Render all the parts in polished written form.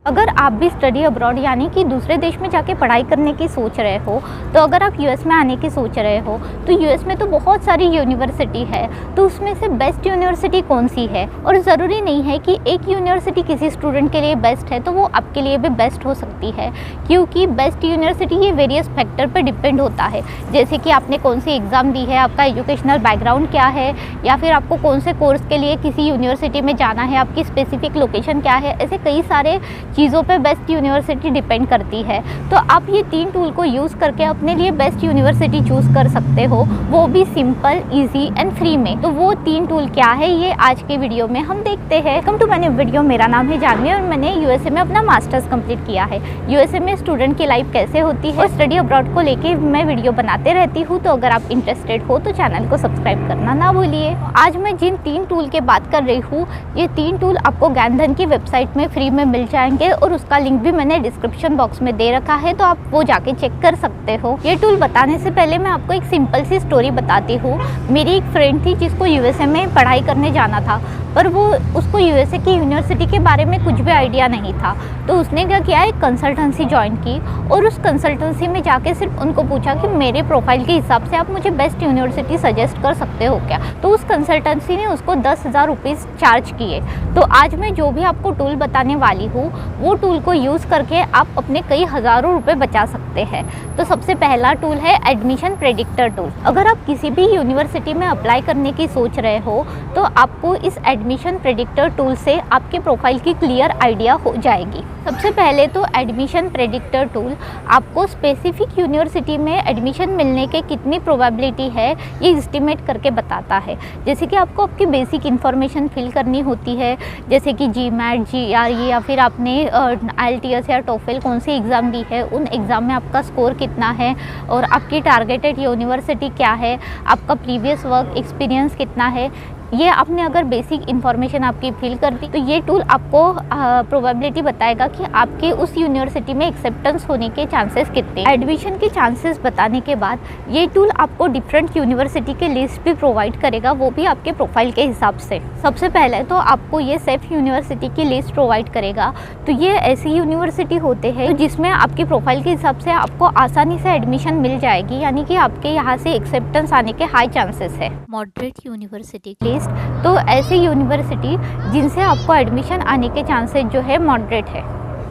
अगर आप भी स्टडी अब्रॉड यानी कि दूसरे देश में जाके पढ़ाई करने की सोच रहे हो, तो अगर आप यूएस में आने की सोच रहे हो, तो यूएस में तो बहुत सारी यूनिवर्सिटी है। तो उसमें से बेस्ट यूनिवर्सिटी कौन सी है? और ज़रूरी नहीं है कि एक यूनिवर्सिटी किसी स्टूडेंट के लिए बेस्ट है तो वो आपके लिए भी बेस्ट हो सकती है, क्योंकि बेस्ट यूनिवर्सिटी ये वेरियस फैक्टर पर डिपेंड होता है। जैसे कि आपने कौन सी एग्ज़ाम दी है, आपका एजुकेशनल बैकग्राउंड क्या है, या फिर आपको कौन से कोर्स के लिए किसी यूनिवर्सिटी में जाना है, आपकी स्पेसिफिक लोकेशन क्या है। ऐसे कई सारे चीज़ों पे बेस्ट यूनिवर्सिटी डिपेंड करती है। तो आप ये 3 टूल को यूज़ करके अपने लिए बेस्ट यूनिवर्सिटी चूज़ कर सकते हो, वो भी सिंपल, इजी एंड फ्री में। तो वो 3 टूल क्या है, ये आज के वीडियो में हम देखते हैं। Welcome to my video. मेरा नाम है जानवी और मैंने यूएसए में अपना मास्टर्स कंप्लीट किया है। यूएसए में स्टूडेंट की लाइफ कैसे होती है और स्टडी अब्रॉड को लेके मैं वीडियो बनाते रहती हूँ। तो अगर आप इंटरेस्टेड हो तो चैनल को सब्सक्राइब करना ना भूलिए। आज मैं जिन 3 टूल की बात कर रही हूँ, ये 3 टूल आपको ज्ञानधन की वेबसाइट में फ्री में मिल जाएंगे और उसका लिंक भी मैंने डिस्क्रिप्शन बॉक्स में दे रखा है, तो आप वो जाके चेक कर सकते हो। ये टूल बताने से पहले मैं आपको एक सिंपल सी स्टोरी बताती हूँ। मेरी एक फ्रेंड थी जिसको यूएसए में पढ़ाई करने जाना था, पर वो उसको यूएसए की यूनिवर्सिटी के बारे में कुछ भी आइडिया नहीं था। तो उसने क्या किया, एक कंसल्टेंसी ज्वाइन की और उस कंसल्टेंसी में जाके सिर्फ उनको पूछा कि मेरे प्रोफाइल के हिसाब से आप मुझे बेस्ट यूनिवर्सिटी सजेस्ट कर सकते हो क्या। तो उस कंसल्टेंसी ने उसको 10,000 रुपीज़ चार्ज किए। तो आज मैं जो भी आपको टूल बताने वाली हूँ, वो टूल को यूज़ करके आप अपने कई हज़ारों रुपए बचा सकते हैं। तो सबसे पहला टूल है एडमिशन प्रेडिक्टर टूल। अगर आप किसी भी यूनिवर्सिटी में अप्लाई करने की सोच रहे हो, तो आपको इस एडमिशन प्रेडिक्टर टूल से आपके प्रोफाइल की क्लियर आइडिया हो जाएगी। सबसे पहले तो एडमिशन प्रेडिक्टर टूल आपको स्पेसिफिक यूनिवर्सिटी में एडमिशन मिलने के कितनी प्रोबेबिलिटी है ये एस्टिमेट करके बताता है। जैसे कि आपको आपकी बेसिक इन्फॉर्मेशन फिल करनी होती है, जैसे कि जीमैट, जीआरई या फिर आपने आईएलटीएस या टोफेल कौन सी एग्ज़ाम दी है, उन एग्ज़ाम में आपका स्कोर कितना है और आपकी टारगेटेड यूनिवर्सिटी क्या है, आपका प्रीवियस वर्क एक्सपीरियंस कितना है। ये आपने अगर बेसिक इन्फॉर्मेशन आपकी फिल कर दी, तो ये टूल आपको प्रोबेबिलिटी बताएगा कि आपके उस यूनिवर्सिटी में एक्सेप्टेंस होने के चांसेस कितने। एडमिशन के चांसेस बताने के बाद ये टूल आपको डिफरेंट यूनिवर्सिटी के लिस्ट भी प्रोवाइड करेगा, वो भी आपके प्रोफाइल के हिसाब से। सबसे पहले तो आपको ये सेफ यूनिवर्सिटी की लिस्ट प्रोवाइड करेगा। तो ये ऐसी यूनिवर्सिटी होते हैं जिसमें आपकी प्रोफाइल के हिसाब से आपको आसानी से एडमिशन मिल जाएगी, यानी कि आपके यहाँ से एक्सेप्टेंस आने के हाई चांसेस है। मॉडरेट यूनिवर्सिटी लिस्ट, तो ऐसी यूनिवर्सिटी जिनसे आपको एडमिशन आने के चांसेस जो है मॉडरेट है।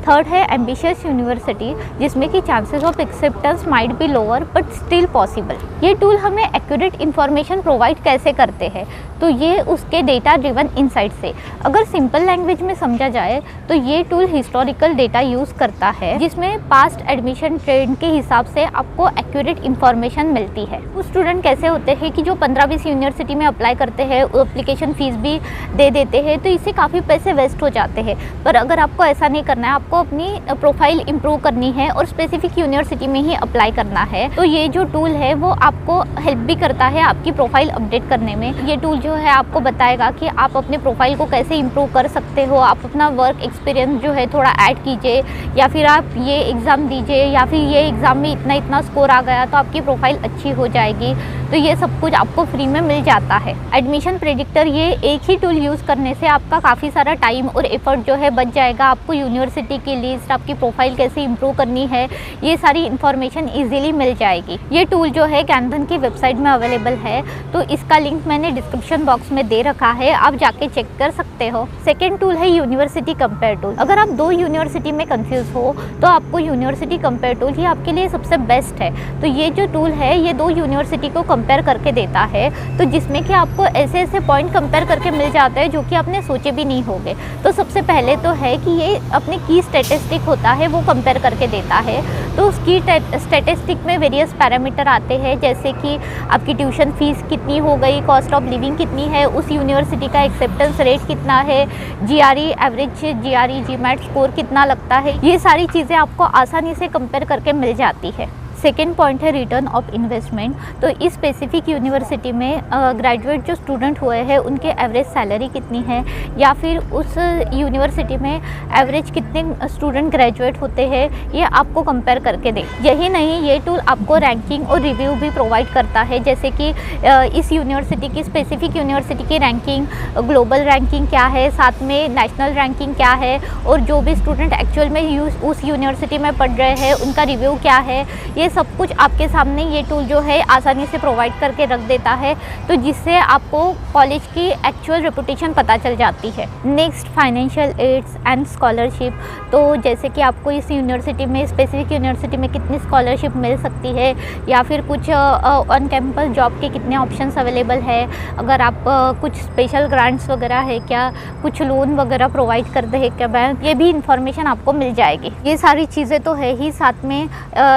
थर्ड है एम्बिशियस यूनिवर्सिटी, जिसमें कि chances of acceptance might be lower but still possible. ये टूल हमें एक्यूरेट इन्फॉर्मेशन प्रोवाइड कैसे करते हैं, तो ये उसके डेटा ड्रिवन इनसाइट से। अगर सिंपल लैंग्वेज में समझा जाए तो ये टूल हिस्टोरिकल डेटा यूज़ करता है, जिसमें पास्ट एडमिशन ट्रेंड के हिसाब से आपको एक्यूरेट इन्फॉर्मेशन मिलती है। कुछ स्टूडेंट कैसे होते हैं कि जो 15-20 यूनिवर्सिटी में अप्लाई करते हैं, एप्लीकेशन फ़ीस भी दे देते हैं, तो इससे काफ़ी पैसे वेस्ट हो जाते हैं। पर अगर आपको ऐसा नहीं करना है, आपको अपनी प्रोफाइल इंप्रूव करनी है और स्पेसिफिक यूनिवर्सिटी में ही अप्लाई करना है, तो ये जो टूल है वो आपको हेल्प भी करता है आपकी प्रोफाइल अपडेट करने में। ये टूल जो है आपको बताएगा कि आप अपने प्रोफाइल को कैसे इंप्रूव कर सकते हो। आप अपना वर्क एक्सपीरियंस जो है थोड़ा ऐड कीजिए, या फिर आप ये एग्ज़ाम दीजिए, या फिर ये एग्ज़ाम में इतना स्कोर आ गया तो आपकी प्रोफाइल अच्छी हो जाएगी। तो ये सब कुछ आपको फ्री में मिल जाता है। एडमिशन प्रेडिक्टर, ये एक ही टूल यूज़ करने से आपका काफ़ी सारा टाइम और एफर्ट जो है बच जाएगा। आपको यूनिवर्सिटी की लिस्ट, आपकी प्रोफाइल कैसे इंप्रूव करनी है, ये सारी इन्फॉर्मेशन इजीली मिल जाएगी। ये टूल जो है ज्ञानधन की वेबसाइट में अवेलेबल है, तो इसका लिंक मैंने डिस्क्रिप्शन बॉक्स में दे रखा है, आप जाके चेक कर सकते हो। सेकेंड टूल है यूनिवर्सिटी कंपेयर टूल। अगर आप 2 यूनिवर्सिटी में कंफ्यूज हो तो आपको यूनिवर्सिटी कंपेयर टूल ही आपके लिए सबसे बेस्ट है। तो ये जो टूल है ये 2 यूनिवर्सिटी को कंपेयर करके देता है, तो जिसमें कि आपको ऐसे ऐसे पॉइंट कंपेयर करके मिल जाते हैं जो कि आपने सोचे भी नहीं होंगे। तो सबसे पहले तो है कि ये अपने की स्टैटिस्टिक होता है वो कंपेयर करके देता है। तो उसकी स्टैटिस्टिक में वेरियस पैरामीटर आते हैं, जैसे कि आपकी ट्यूशन फीस कितनी हो गई, कॉस्ट ऑफ लिविंग कितनी है, उस यूनिवर्सिटी का एक्सेप्टेंस रेट कितना है, GRE average, GRE GMAT score कितना लगता है। ये सारी चीज़ें आपको आसानी से कंपेयर करके मिल जाती है। सेकेंड पॉइंट है रिटर्न ऑफ इन्वेस्टमेंट। तो इस स्पेसिफिक यूनिवर्सिटी में ग्रेजुएट जो स्टूडेंट हुए हैं उनके एवरेज सैलरी कितनी है, या फिर उस यूनिवर्सिटी में एवरेज कितने स्टूडेंट ग्रेजुएट होते हैं, ये आपको कंपेयर करके दे। यही नहीं, ये टूल आपको रैंकिंग और रिव्यू भी प्रोवाइड करता है, जैसे कि इस यूनिवर्सिटी की स्पेसिफिक यूनिवर्सिटी की रैंकिंग, ग्लोबल रैंकिंग क्या है, साथ में नेशनल रैंकिंग क्या है, और जो भी स्टूडेंट एक्चुअल में उस यूनिवर्सिटी में पढ़ रहे हैं उनका रिव्यू क्या है, ये सब कुछ आपके सामने ये टूल जो है आसानी से प्रोवाइड करके रख देता है, तो जिससे आपको कॉलेज की एक्चुअल रेपुटेशन पता चल जाती है। Next, financial aids and scholarship. तो जैसे कि आपको इस यूनिवर्सिटी में, स्पेसिफिक यूनिवर्सिटी में कितनी स्कॉलरशिप मिल सकती है, या फिर कुछ ऑन कैंपस जॉब के कितने ऑप्शंस अवेलेबल है, अगर आप कुछ स्पेशल ग्रांट्स वगैरह है क्या, कुछ लोन वगैरह प्रोवाइड करते हैं क्या बैंक, ये भी इंफॉर्मेशन आपको मिल जाएगी। ये सारी चीज़ें तो है ही, साथ में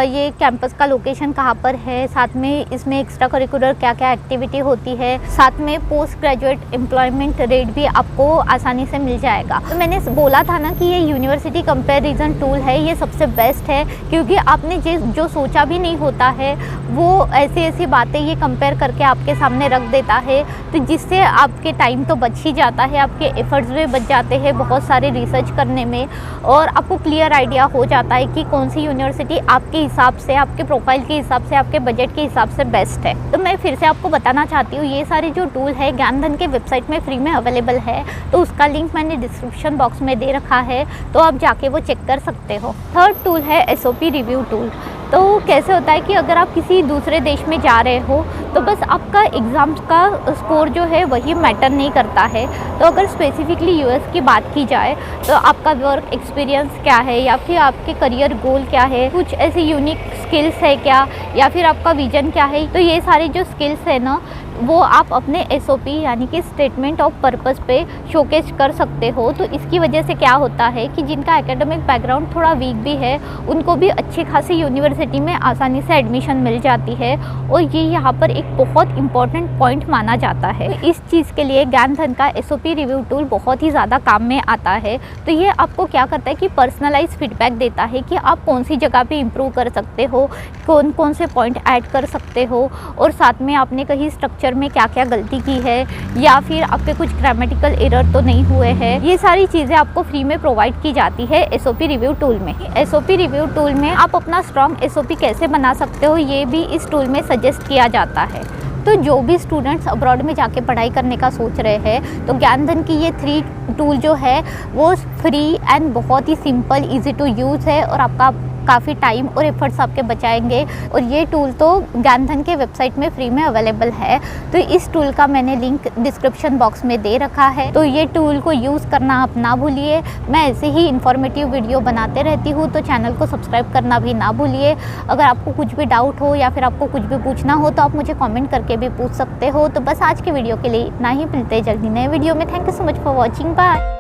ये कैंपस का लोकेशन कहाँ पर है, साथ में इसमें एक्स्ट्रा करिकुलर क्या क्या एक्टिविटी होती है, साथ में पोस्ट ग्रेजुएट एम्प्लॉयमेंट रेट भी आपको आसानी से मिल जाएगा। तो मैंने बोला था ना कि ये यूनिवर्सिटी कंपैरिजन टूल है, ये सबसे बेस्ट है, क्योंकि आपने जो सोचा भी नहीं होता है वो ऐसी ऐसी बातें ये कंपेयर करके आपके सामने रख देता है, तो जिससे आपके टाइम तो बच ही जाता है, आपके एफर्ट्स भी बच जाते हैं बहुत सारे रिसर्च करने में, और आपको क्लियर आइडिया हो जाता है कि कौन सी यूनिवर्सिटी आपके हिसाब से, आपके प्रोफाइल के हिसाब से, आपके बजट के हिसाब से बेस्ट है। तो मैं फिर से आपको बताना चाहती हूँ, ये सारे जो टूल है ज्ञानधन के वेबसाइट में फ्री में अवेलेबल है, तो उसका लिंक मैंने डिस्क्रिप्शन बॉक्स में दे रखा है, तो आप जाके वो चेक कर सकते हो। थर्ड टूल है SOP रिव्यू टूल। तो कैसे होता है कि अगर आप किसी दूसरे देश में जा रहे हो तो बस आपका एग्ज़ाम का स्कोर जो है वही मैटर नहीं करता है। तो अगर स्पेसिफिकली US की बात की जाए तो आपका वर्क एक्सपीरियंस क्या है, या फिर आपके करियर गोल क्या है, कुछ ऐसे यूनिक स्किल्स है क्या, या फिर आपका विजन क्या है, तो ये सारे जो स्किल्स है ना वो आप अपने SOP यानी कि स्टेटमेंट ऑफ पर्पस पे शोकेस कर सकते हो। तो इसकी वजह से क्या होता है कि जिनका एकेडमिक बैकग्राउंड थोड़ा वीक भी है उनको भी अच्छी खासी यूनिवर्सिटी में आसानी से एडमिशन मिल जाती है, और ये यहाँ पर एक बहुत इंपॉर्टेंट पॉइंट माना जाता है। तो इस चीज़ के लिए ज्ञानधन का SOP रिव्यू टूल बहुत ही ज़्यादा काम में आता है। तो ये आपको क्या करता है कि पर्सनलाइज फीडबैक देता है कि आप कौन सी जगह पे इम्प्रूव कर सकते हो, कौन कौन से पॉइंट ऐड कर सकते हो, और साथ में आपने कहीं स्ट्रक्चर में क्या क्या गलती की है, या फिर आपके कुछ ग्रामेटिकल एरर तो नहीं हुए हैं, ये सारी चीज़ें आपको फ्री में प्रोवाइड की जाती है SOP रिव्यू टूल में। SOP रिव्यू टूल में आप अपना स्ट्रॉन्ग SOP कैसे बना सकते हो ये भी इस टूल में सजेस्ट किया जाता है। तो जो भी स्टूडेंट्स अब्रॉड में जाके पढ़ाई करने का सोच रहे हैं तो ज्ञानधन की ये 3 टूल जो है वो फ्री एंड बहुत ही सिंपल, ईजी टू यूज़ है, और आपका काफ़ी टाइम और एफर्ट्स आपके बचाएंगे। और ये टूल तो ज्ञानधन के वेबसाइट में फ्री में अवेलेबल है, तो इस टूल का मैंने लिंक डिस्क्रिप्शन बॉक्स में दे रखा है। तो ये टूल को यूज़ करना आप ना भूलिए। मैं ऐसे ही इन्फॉर्मेटिव वीडियो बनाते रहती हूँ, तो चैनल को सब्सक्राइब करना भी ना भूलिए। अगर आपको कुछ भी डाउट हो या फिर आपको कुछ भी पूछना हो तो आप मुझे कॉमेंट करके भी पूछ सकते हो। तो बस आज के वीडियो के लिए इतना ही, मिलते हैं जल्दी नए वीडियो में। Thank you so much for watching, bye.